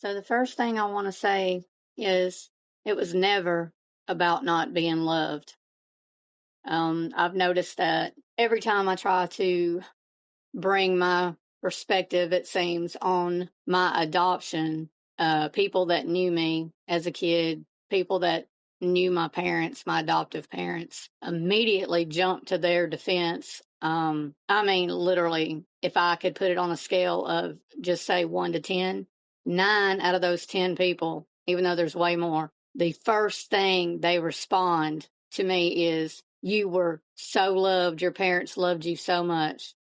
So the first thing I want to say is it was never about not being loved. I've noticed that every time I try to bring my perspective, it seems, on my adoption, people that knew me as a kid, people that knew my parents, my adoptive parents, immediately jumped to their defense. I mean, literally, if I could put it on a scale of just say 1 to 10, 9 out of those 10 people, even though there's way more, the first thing they respond to me is, "You were so loved. Your parents loved you so much."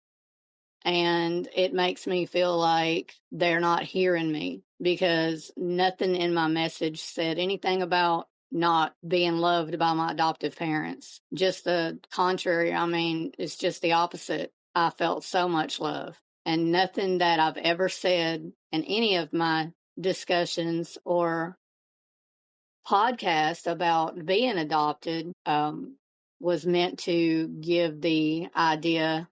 And it makes me feel like they're not hearing me because nothing in my message said anything about not being loved by my adoptive parents. Just the contrary. I mean, it's just the opposite. I felt so much love. And nothing that I've ever said in any of my discussions or podcasts about being adopted was meant to give the idea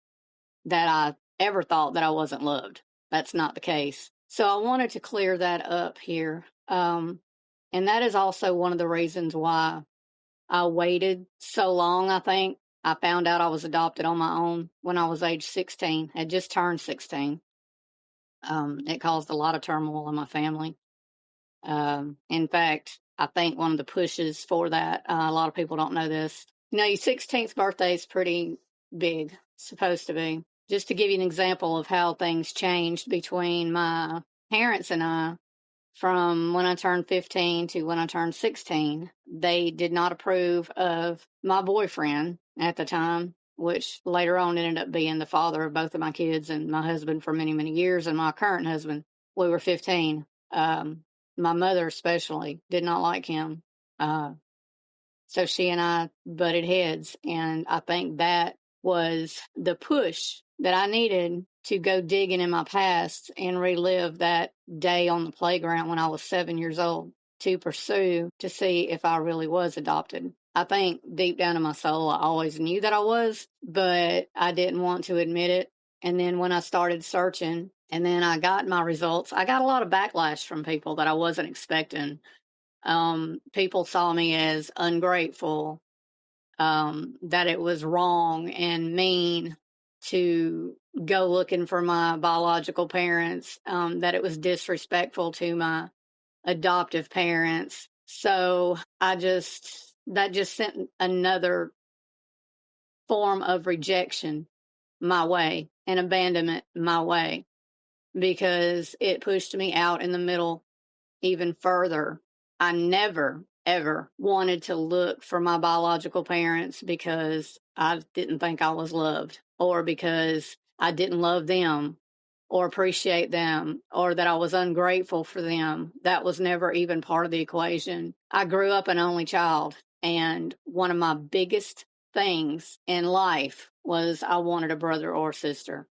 that I ever thought that I wasn't loved. That's not the case. So I wanted to clear that up here. And that is also one of the reasons why I waited so long. I think I found out I was adopted on my own when I was age 16. I had just turned 16. It caused a lot of turmoil in my family. In fact, I think one of the pushes for that, a lot of people don't know this. You know, your 16th birthday is pretty big, supposed to be. Just to give you an example of how things changed between my parents and I from when I turned 15 to when I turned 16, they did not approve of my boyfriend at the time, which later on ended up being the father of both of my kids and my husband for many, many years, and my current husband. We were 15. My mother especially did not like him. So she and I butted heads, and I think that was the push that I needed to go digging in my past and relive that day on the playground when I was 7 years old to pursue to see if I really was adopted. I think deep down in my soul, I always knew that I was, but I didn't want to admit it. And then when I started searching and then I got my results, I got a lot of backlash from people that I wasn't expecting. People saw me as ungrateful, that it was wrong and mean to go looking for my biological parents, that it was disrespectful to my adoptive parents. So that just sent another form of rejection my way and abandonment my way because it pushed me out in the middle even further. I never, ever wanted to look for my biological parents because I didn't think I was loved or because I didn't love them or appreciate them or that I was ungrateful for them. That was never even part of the equation. I grew up an only child, and one of my biggest things in life was I wanted a brother or sister.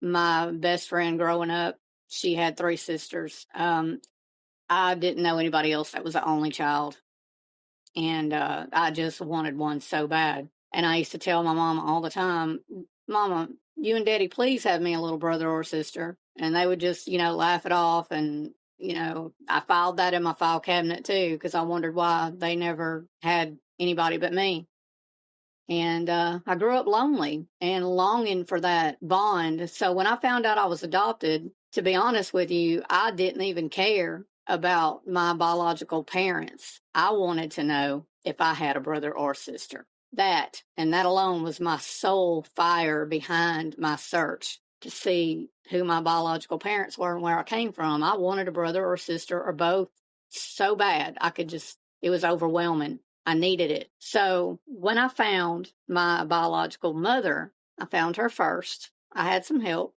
My best friend growing up, she had 3 sisters. I didn't know anybody else that was the only child. And I just wanted one so bad. And I used to tell my mama all the time, "Mama, you and Daddy, please have me a little brother or sister." And they would just, laugh it off. And, I filed that in my file cabinet too, because I wondered why they never had anybody but me. And I grew up lonely and longing for that bond. So when I found out I was adopted, to be honest with you, I didn't even care about my biological parents. I wanted to know if I had a brother or sister. That, and that alone, was my sole fire behind my search to see who my biological parents were and where I came from. I wanted a brother or sister or both so bad. It was overwhelming. I needed it. So when I found my biological mother, I found her first. I had some help.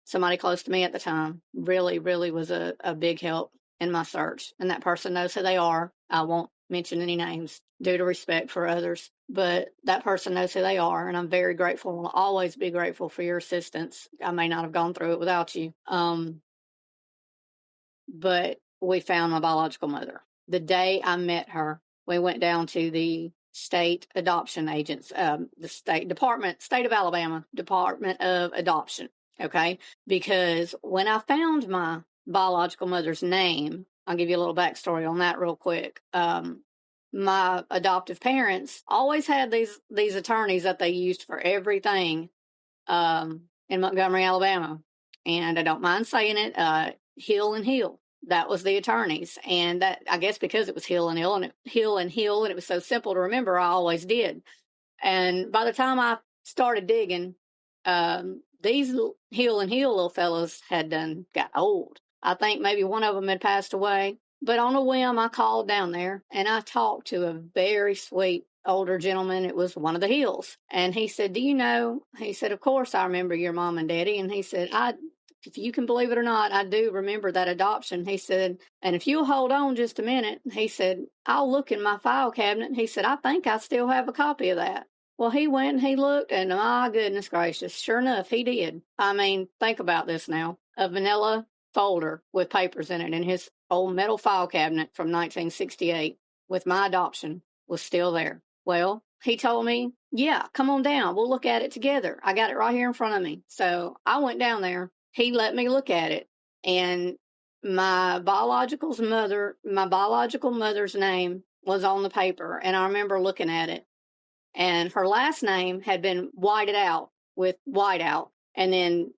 Somebody close to me at the time really, really was a big help in my search. And that person knows who they are. I won't mention any names due to respect for others, but that person knows who they are. And I'm very grateful and will always be grateful for your assistance. I may not have gone through it without you. But we found my biological mother. The day I met her, we went down to the state adoption agents, the state of Alabama, Department of Adoption. Okay. Because when I found my biological mother's name, I'll give you a little backstory on that real quick. My adoptive parents always had these attorneys that they used for everything in Montgomery, Alabama. And I don't mind saying it, Hill and Hill. That was the attorneys. And that, I guess because it was Hill and Hill and it was so simple to remember, I always did. And by the time I started digging, these Hill and Hill little fellows had got old. I think maybe one of them had passed away. But on a whim, I called down there and I talked to a very sweet older gentleman. It was one of the Hills. And he said, do you know? He said, of course I remember your mom and daddy. And he said, if you can believe it or not, I do remember that adoption. He said, and if you'll hold on just a minute, he said, I'll look in my file cabinet. He said, I think I still have a copy of that. Well, he went and he looked, and my goodness gracious, sure enough, he did. I mean, think about this now. A vanilla folder with papers in it in his old metal file cabinet from 1968 with my adoption was still there. Well, he told me, yeah, come on down. We'll look at it together. I got it right here in front of me. So I went down there. He let me look at it. And my biological mother's name was on the paper. And I remember looking at it. And her last name had been whited out with whiteout. And then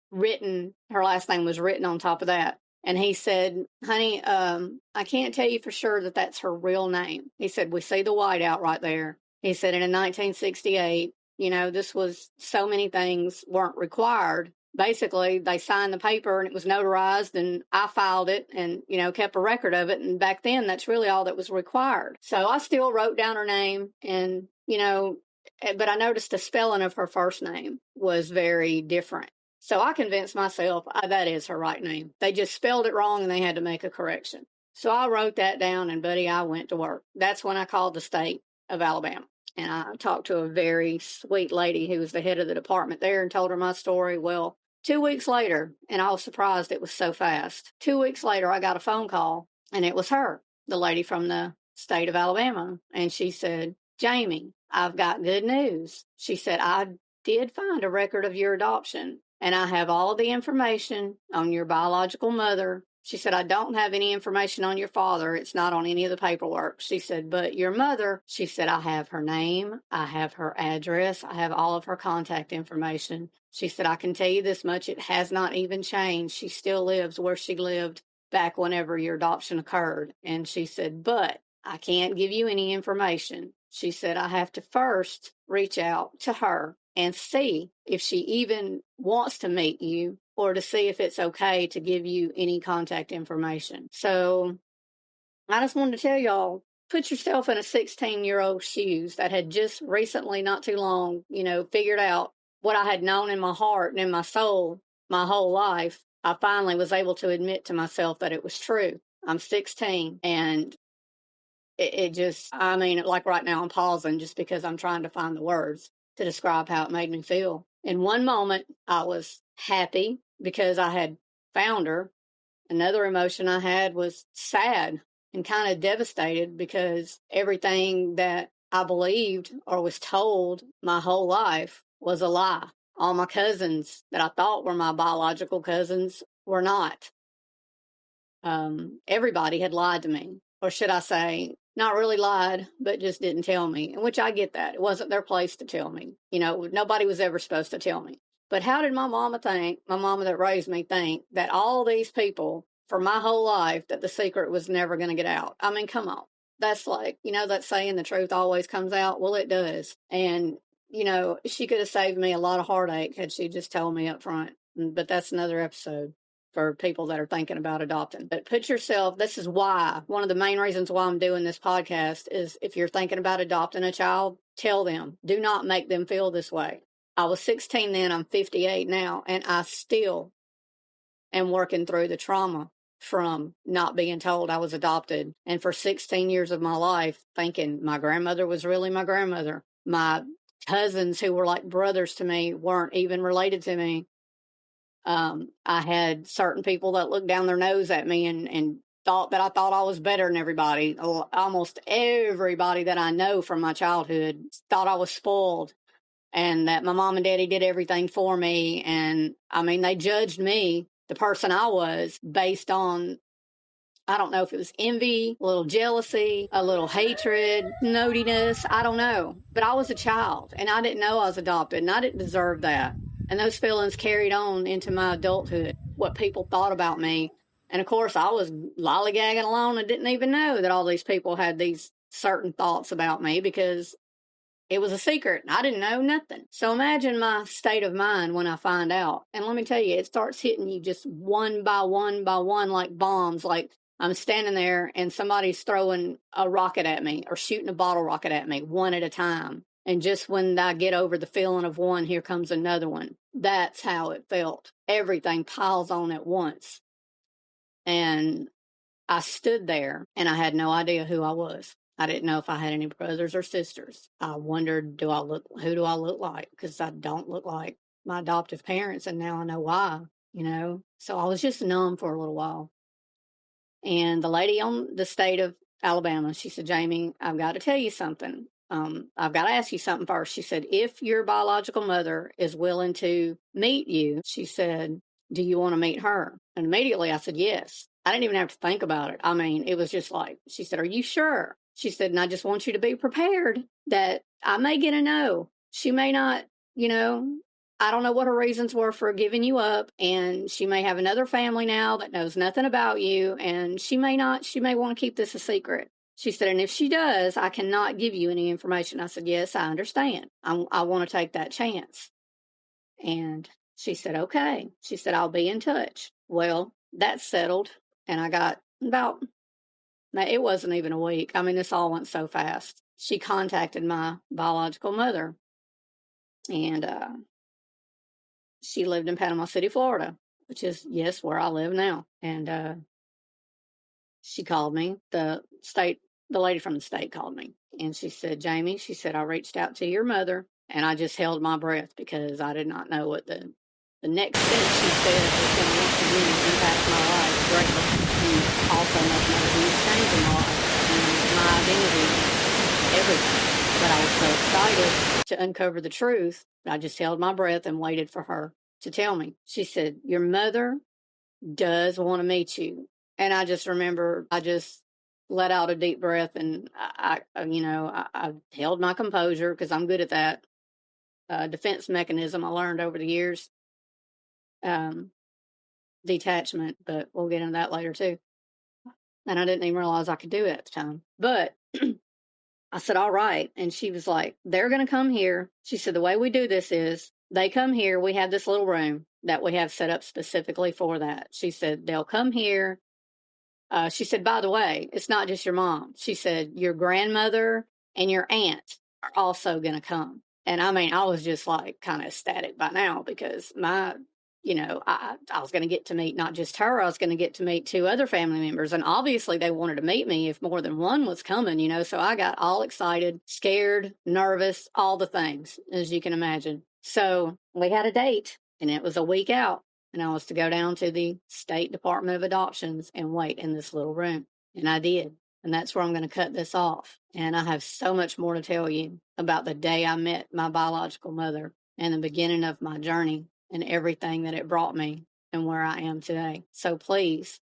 her last name was written on top of that. And he said, honey, I can't tell you for sure that that's her real name. He said, we see the whiteout right there. He said, and in 1968, this was so many things weren't required. Basically, they signed the paper and it was notarized and I filed it and, kept a record of it. And back then, that's really all that was required. So I still wrote down her name and, but I noticed the spelling of her first name was very different. So I convinced myself that is her right name. They just spelled it wrong and they had to make a correction. So I wrote that down and, buddy, I went to work. That's when I called the state of Alabama. And I talked to a very sweet lady who was the head of the department there and told her my story. Well, 2 weeks later, and I was surprised it was so fast. 2 weeks later, I got a phone call and it was her, the lady from the state of Alabama. And she said, Jamie, I've got good news. She said, I did find a record of your adoption and I have all the information on your biological mother. She said, I don't have any information on your father. It's not on any of the paperwork. She said, but your mother, she said, I have her name. I have her address. I have all of her contact information. She said, I can tell you this much. It has not even changed. She still lives where she lived back whenever your adoption occurred. And she said, but I can't give you any information. She said, I have to first reach out to her and see if she even wants to meet you or to see if it's okay to give you any contact information. So I just wanted to tell y'all, put yourself in a 16-year-old's shoes that had just recently, not too long, figured out what I had known in my heart and in my soul my whole life. I finally was able to admit to myself that it was true. I'm 16 and it just, like right now I'm pausing just because I'm trying to find the words to describe how it made me feel. In one moment, I was happy because I had found her. Another emotion I had was sad and kind of devastated because everything that I believed or was told my whole life was a lie. All my cousins that I thought were my biological cousins were not. Everybody had lied to me, or should I say, not really lied, but just didn't tell me, in which I get that. It wasn't their place to tell me. Nobody was ever supposed to tell me. But how did my mama that raised me, think that all these people for my whole life, that the secret was never going to get out? I mean, come on. That's like, that saying, the truth always comes out. Well, it does. And, she could have saved me a lot of heartache had she just told me up front. But that's another episode for people that are thinking about adopting. But this is why, one of the main reasons why I'm doing this podcast is if you're thinking about adopting a child, tell them, do not make them feel this way. I was 16 then, I'm 58 now, and I still am working through the trauma from not being told I was adopted. And for 16 years of my life, thinking my grandmother was really my grandmother. My cousins who were like brothers to me weren't even related to me. I had certain people that looked down their nose at me and thought that I thought I was better than everybody. Almost everybody that I know from my childhood thought I was spoiled and that my mom and daddy did everything for me. And I mean, they judged me, the person I was, based on, I don't know if it was envy, a little jealousy, a little hatred, nodiness. I don't know. But I was a child and I didn't know I was adopted and I didn't deserve that. And those feelings carried on into my adulthood, what people thought about me. And of course, I was lollygagging along and didn't even know that all these people had these certain thoughts about me because it was a secret. I didn't know nothing. So imagine my state of mind when I find out. And let me tell you, it starts hitting you just one by one by one, like bombs. Like I'm standing there and somebody's throwing a rocket at me or shooting a bottle rocket at me one at a time. And just when I get over the feeling of one, here comes another one. That's how it felt. Everything piles on at once. And I stood there and I had no idea who I was. I didn't know if I had any brothers or sisters. I wondered, who do I look like? Because I don't look like my adoptive parents, and now I know why. So I was just numb for a little while. And the lady on the state of Alabama, she said, Jamie, I've got to tell you something. I've got to ask you something first. She said, if your biological mother is willing to meet you, she said, do you want to meet her? And immediately I said, yes. I didn't even have to think about it. I mean, it was just like, she said, are you sure? She said, and I just want you to be prepared that I may get a no. She may not, I don't know what her reasons were for giving you up. And she may have another family now that knows nothing about you. And she may want to keep this a secret. She said, and if she does, I cannot give you any information. I said, yes, I understand. I want to take that chance. And she said, okay. She said, I'll be in touch. Well, that's settled. And I got it wasn't even a week. I mean, this all went so fast. She contacted my biological mother. And she lived in Panama City, Florida, which is, yes, where I live now. And she called me. The lady from the state called me. And she said, Jamie, she said, I reached out to your mother. And I just held my breath because I did not know what the next sentence she said was going to once again impact my life greatly. And also make a huge change in my life and my identity, everything. But I was so excited to uncover the truth, I just held my breath and waited for her to tell me. She said, your mother does want to meet you. And I just remember, I just let out a deep breath and I held my composure because I'm good at that. Defense mechanism I learned over the years. Detachment, but we'll get into that later too. And I didn't even realize I could do it at the time. But I said, all right. And she was like, they're going to come here. She said, the way we do this is they come here. We have this little room that we have set up specifically for that. She said, they'll come here. She said, by the way, it's not just your mom. She said, your grandmother and your aunt are also going to come. And I mean, I was just like kind of ecstatic by now because I was going to get to meet not just her, I was going to get to meet 2 other family members. And obviously they wanted to meet me if more than one was coming, so I got all excited, scared, nervous, all the things, as you can imagine. So we had a date and it was a week out and I was to go down to the State Department of Adoptions and wait in this little room. And I did. And that's where I'm going to cut this off. And I have so much more to tell you about the day I met my biological mother and the beginning of my journey and everything that it brought me and where I am today. So please,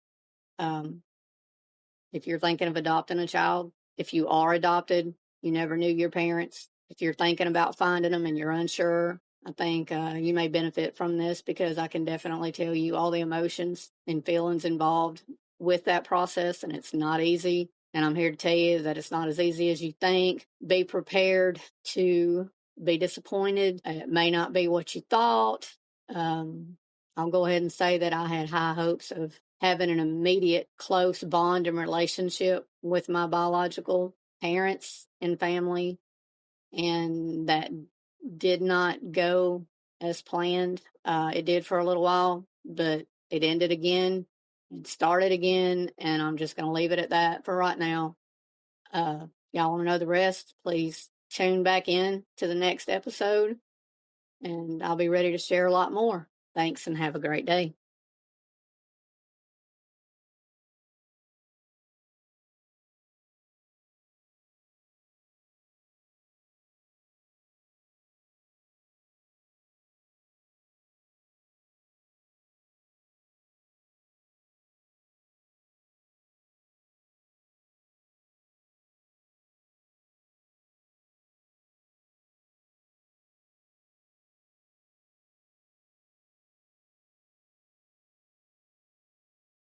if you're thinking of adopting a child, if you are adopted, you never knew your parents, if you're thinking about finding them and you're unsure, I think you may benefit from this because I can definitely tell you all the emotions and feelings involved with that process, and it's not easy. And I'm here to tell you that it's not as easy as you think. Be prepared to be disappointed. It may not be what you thought. I'll go ahead and say that I had high hopes of having an immediate close bond and relationship with my biological parents and family, and that did not go as planned. It did for a little while, but it ended again and started again, and I'm just going to leave it at that for right now. Y'all want to know the rest? Please tune back in to the next episode, and I'll be ready to share a lot more. Thanks and have a great day.